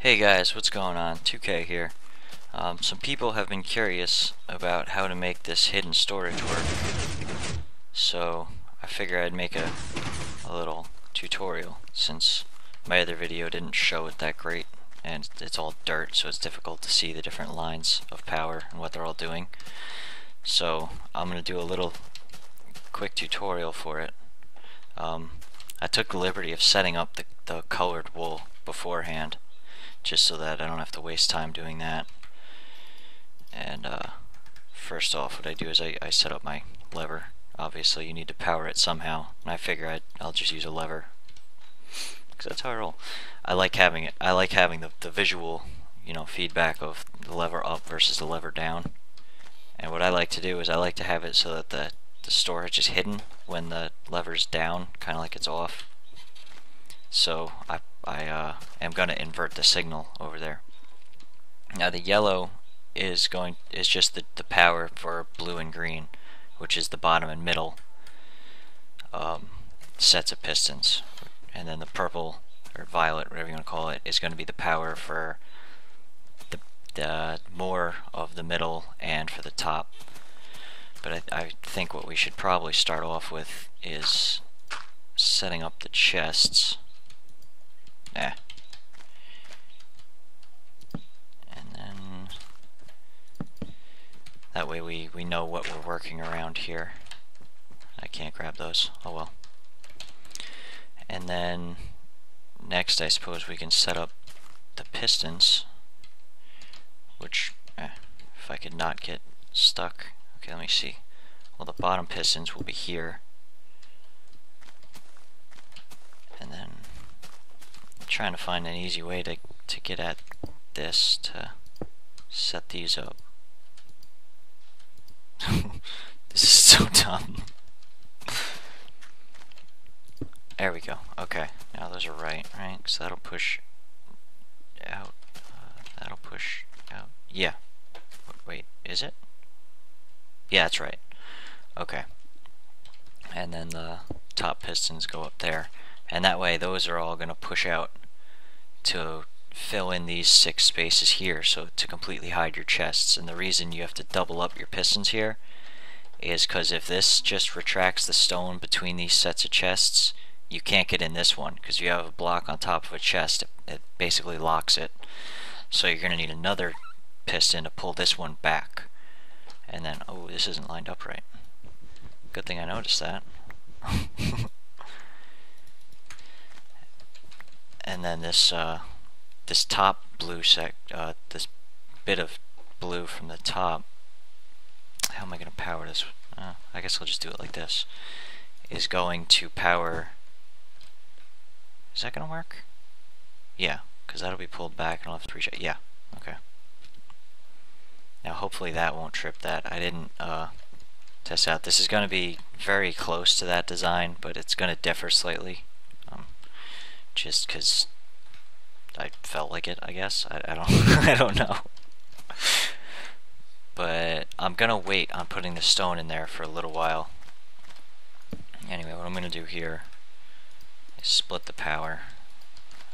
Hey guys, what's going on? 2K here. Some people have been curious about how to make this hidden storage work, so I figure I'd make a little tutorial since my other video didn't show it that great and it's all dirt, so it's difficult to see the different lines of power and what they're all doing. So I'm going to do a little quick tutorial for it. I took the liberty of setting up the colored wool beforehand, just so that I don't have to waste time doing that. And first off, what I do is I set up my lever. Obviously you need to power it somehow, and I figure I'll just use a lever, because that's how I roll. I like having the visual, feedback of the lever up versus the lever down. And what I like to do is I like to have it so that the storage is hidden when the lever's down, kind of like it's off. So I am going to invert the signal over there. Now the yellow is just the power for blue and green, which is the bottom and middle sets of pistons, and then the purple or violet, whatever you want to call it, is going to be the power for the more of the middle and for the top. But I think what we should probably start off with is setting up the chests. And then that way we know what we're working around here. I can't grab those. Oh well. And then next I suppose we can set up the pistons, which if I could not get stuck. Okay, let me see. Well, the bottom pistons will be here, and then I'm trying to find an easy way to get at this, to set these up. This is so dumb. There we go. Okay, now those are right? So that'll push out. That'll push out. Yeah. Wait, is it? Yeah, that's right. Okay. And then the top pistons go up there. And that way those are all going to push out to fill in these 6 spaces here, so to completely hide your chests. And the reason you have to double up your pistons here is because if this just retracts the stone between these sets of chests, you can't get in this one, because you have a block on top of a chest. It basically locks it. So you're going to need another piston to pull this one back. And then, oh, this isn't lined up right. Good thing I noticed that. And then this this top blue this bit of blue from the top, how am I going to power this? I guess I'll just do it like this. Is going to power. Is that going to work? Yeah, because that'll be pulled back and I'll have to reach it. Yeah, okay. Now hopefully that won't trip that. I didn't test out. This is going to be very close to that design, but it's going to differ slightly. Just because I felt like it, I guess. I don't I don't know. But I'm gonna wait on putting the stone in there for a little while. Anyway, what I'm gonna do here is split the power.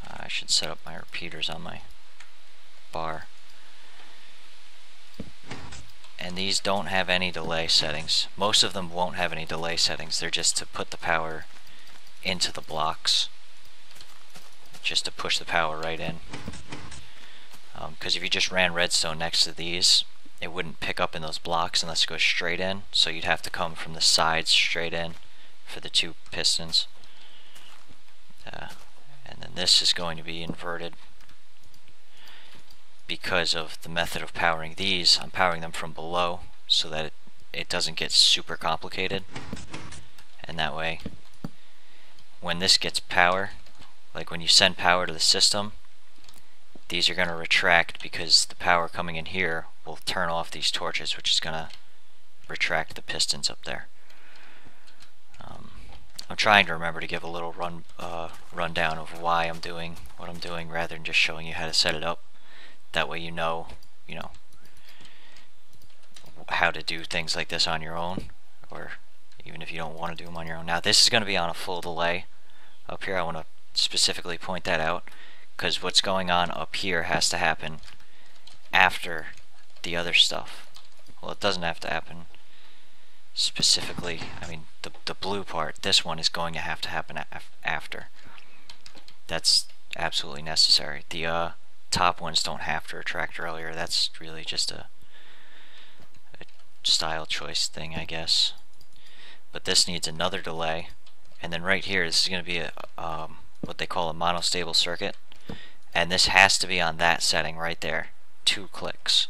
I should set up my repeaters on my bar. And these don't have any delay settings. Most of them won't have any delay settings. They're just to put the power into the blocks, just to push the power right in. Because if you just ran redstone next to these, it wouldn't pick up in those blocks unless it goes straight in, so you'd have to come from the sides straight in for the 2 pistons. And then this is going to be inverted because of the method of powering these. I'm powering them from below so that it doesn't get super complicated, and that way when this gets power, like when you send power to the system, these are going to retract, because the power coming in here will turn off these torches, which is going to retract the pistons up there. I'm trying to remember to give a little rundown of why I'm doing what I'm doing, rather than just showing you how to set it up. That way you know how to do things like this on your own, or even if you don't want to do them on your own. Now this is going to be on a full delay up here. I want to specifically point that out. because what's going on up here has to happen after the other stuff. Well, it doesn't have to happen specifically. I mean, the blue part, this one is going to happen after. That's absolutely necessary. The top ones don't have to retract earlier. That's really just a style choice thing, I guess. But this needs another delay, and then right here, this is going to be a what they call a monostable circuit, and this has to be on that setting right there, 2 clicks,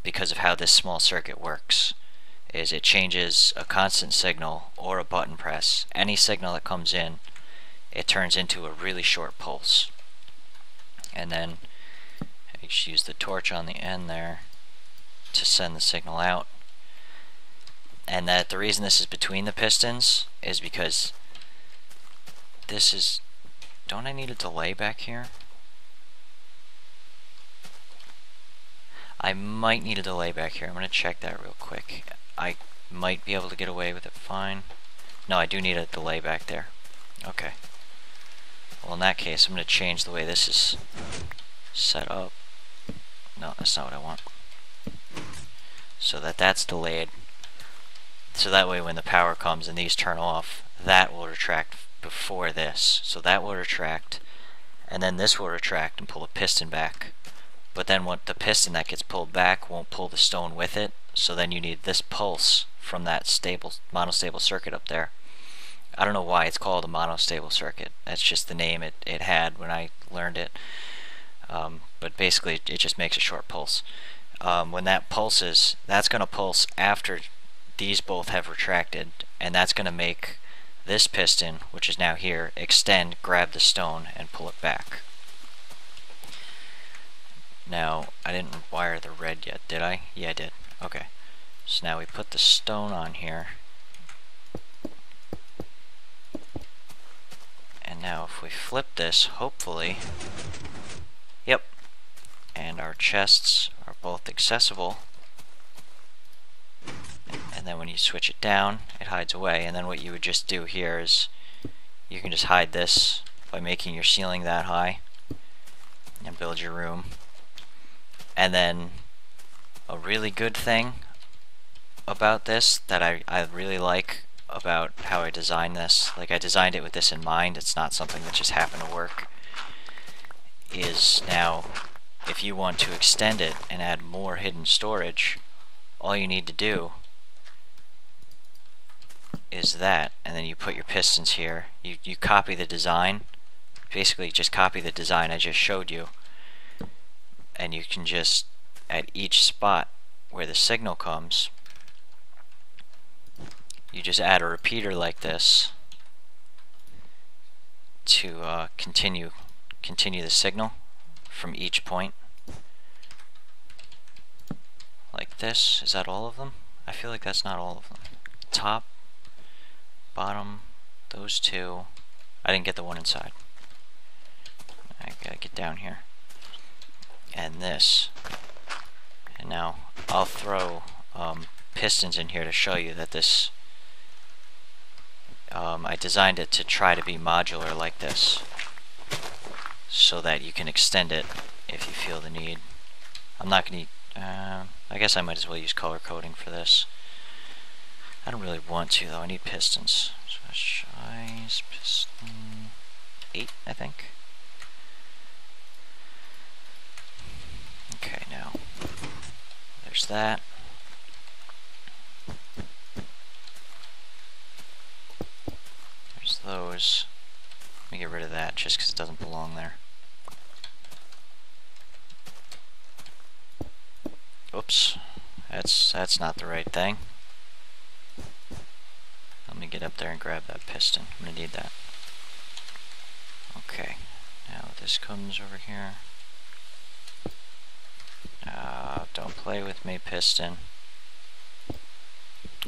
because of how this small circuit works. Is it changes a constant signal or a button press. Any signal that comes in, it turns into a really short pulse. And then I just use the torch on the end there to send the signal out. And that the reason this is between the pistons is because this is... Don't I need a delay back here? I might need a delay back here. I'm going to check that real quick. I might be able to get away with it fine. No, I do need a delay back there. Okay. Well, in that case, I'm going to change the way this is set up. No, that's not what I want. So that's delayed. So that way when the power comes and these turn off, that will retract before this. So that will retract, and then this will retract and pull the piston back. But then what the piston that gets pulled back won't pull the stone with it, so then you need this pulse from that monostable circuit up there. I don't know why it's called a monostable circuit. That's just the name it had when I learned it. But basically it just makes a short pulse. When that pulses, that's going to pulse after these both have retracted, and that's going to make this piston, which is now here, extend, grab the stone, and pull it back. Now, I didn't wire the red yet, did I? Yeah, I did. Okay. So now we put the stone on here. And now if we flip this, hopefully... Yep. And our chests are both accessible. And then when you switch it down, it hides away. And then what you would just do here is you can just hide this by making your ceiling that high and build your room. And then a really good thing about this that I really like about how I designed this, like I designed it with this in mind, it's not something that just happened to work, is now if you want to extend it and add more hidden storage, all you need to do is that, and then you put your pistons here. You copy the design, basically just copy the design I just showed you, and you can just, at each spot where the signal comes, you just add a repeater like this to continue the signal from each point. Like this. Is that all of them? I feel like that's not all of them. Top, bottom, those two. I didn't get the one inside. I gotta get down here. And this. And now I'll throw pistons in here to show you that this I designed it to try to be modular like this so that you can extend it if you feel the need. I'm not going to I guess I might as well use color coding for this. I don't really want to though. I need pistons. So size piston 8, I think. Okay, now there's that. There's those. Let me get rid of that just because it doesn't belong there. Oops, that's not the right thing. Let me get up there and grab that piston. I'm gonna need that. Okay, now this comes over here. Don't play with me, piston.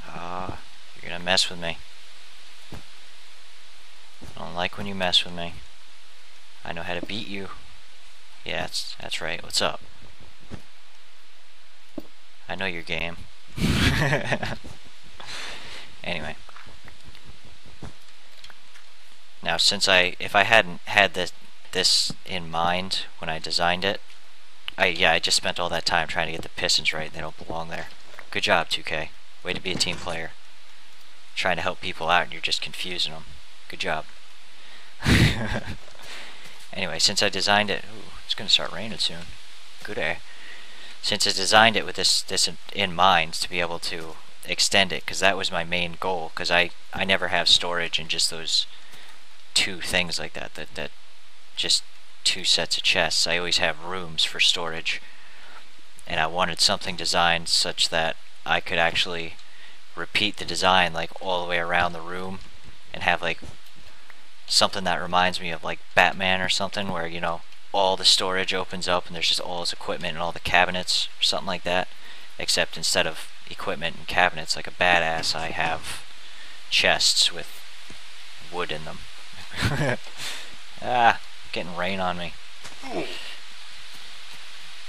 You're gonna mess with me. I don't like when you mess with me. I know how to beat you. Yeah, that's right. What's up? I know your game. Anyway. Now, if I hadn't had this, this in mind when I designed it. I just spent all that time trying to get the pistons right. They don't belong there. Good job, 2K. Way to be a team player. Trying to help people out and you're just confusing them. Good job. Anyway, since I designed it... Ooh, it's going to start raining soon. Good air. Since I designed it with this in mind to be able to extend it, because that was my main goal, because I never have storage in just those two things like that just two sets of chests. I always have rooms for storage, and I wanted something designed such that I could actually repeat the design like all the way around the room and have like something that reminds me of like Batman or something, where, you know, all the storage opens up and there's just all his equipment and all the cabinets or something like that, except instead of equipment and cabinets like a badass, I have chests with wood in them. Getting rain on me.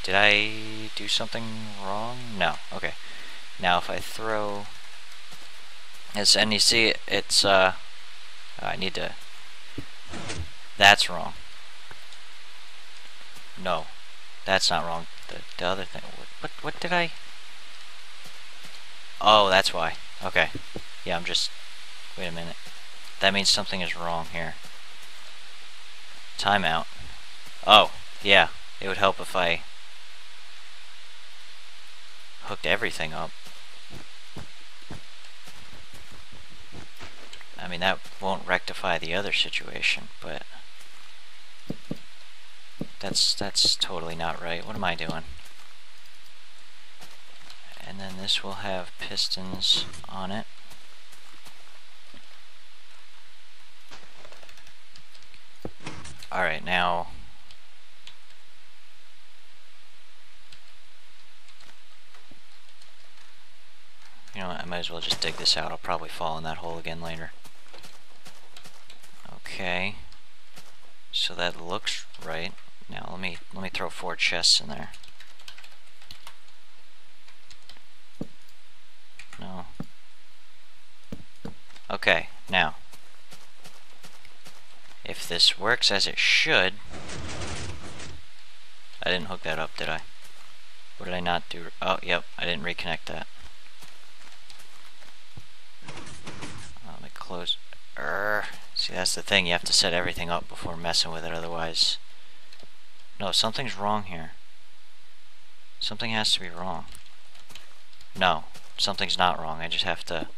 Did I do something wrong? No. Okay. Now if I throw this, and you see it's I need to... That's wrong. No, that's not wrong. The other thing. What did I... Oh, that's why. Okay. Yeah, I'm just... Wait a minute. That means something is wrong here. Timeout. Oh, yeah. It would help if I hooked everything up. I mean, that won't rectify the other situation, but that's totally not right. What am I doing? And then this will have pistons on it. Alright, now you know what, I might as well just dig this out. I'll probably fall in that hole again later. Okay. So that looks right. Now let me throw 4 chests in there. No. Okay, now if this works as it should... I didn't hook that up, did I? What did I not do? Oh, yep, I didn't reconnect that. Let me close. See, that's the thing, you have to set everything up before messing with it, otherwise... No, something's wrong here. Something has to be wrong. No, something's not wrong, I just have to...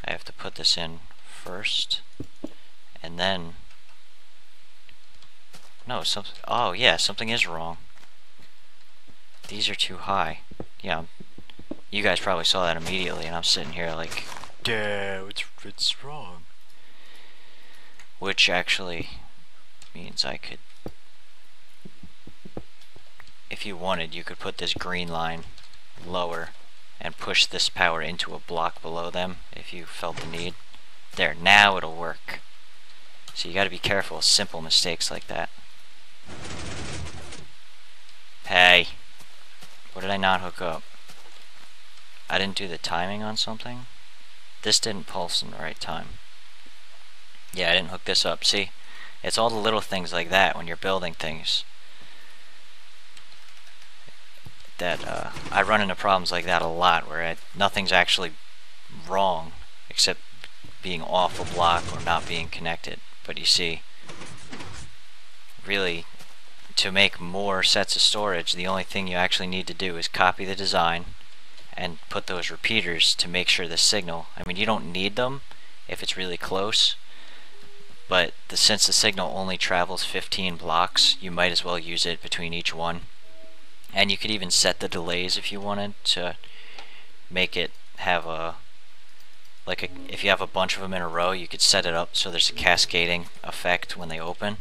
I have to put this in first, and then... No, something... Oh, yeah, something is wrong. These are too high. Yeah, you guys probably saw that immediately, and I'm sitting here like... Duh, it's wrong. Which actually means I could... If you wanted, you could put this green line lower and push this power into a block below them if you felt the need. There, now it'll work. So you gotta be careful with simple mistakes like that. Hey! What did I not hook up? I didn't do the timing on something? This didn't pulse in the right time. Yeah, I didn't hook this up. See? It's all the little things like that when you're building things that I run into problems like that a lot, where nothing's actually wrong except being off a block or not being connected. But you see, really, to make more sets of storage, the only thing you actually need to do is copy the design and put those repeaters to make sure the signal, I mean, you don't need them if it's really close, but since the signal only travels 15 blocks, you might as well use it between each one. And you could even set the delays if you wanted to make it have a, like if you have a bunch of them in a row, you could set it up so there's a cascading effect when they open,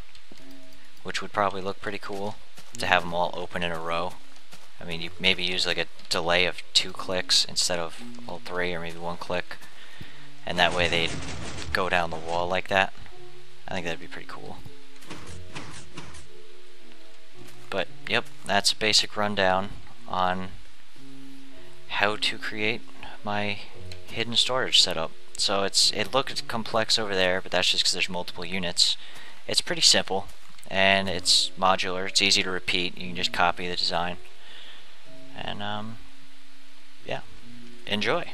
which would probably look pretty cool to have them all open in a row. I mean, you maybe use like a delay of 2 clicks instead of all 3, or maybe 1 click, and that way they'd go down the wall like that. I think that'd be pretty cool. But yep, that's a basic rundown on how to create my hidden storage setup. So it looks complex over there, but that's just because there's multiple units. it's pretty simple, and it's modular. It's easy to repeat. You can just copy the design, and yeah, enjoy.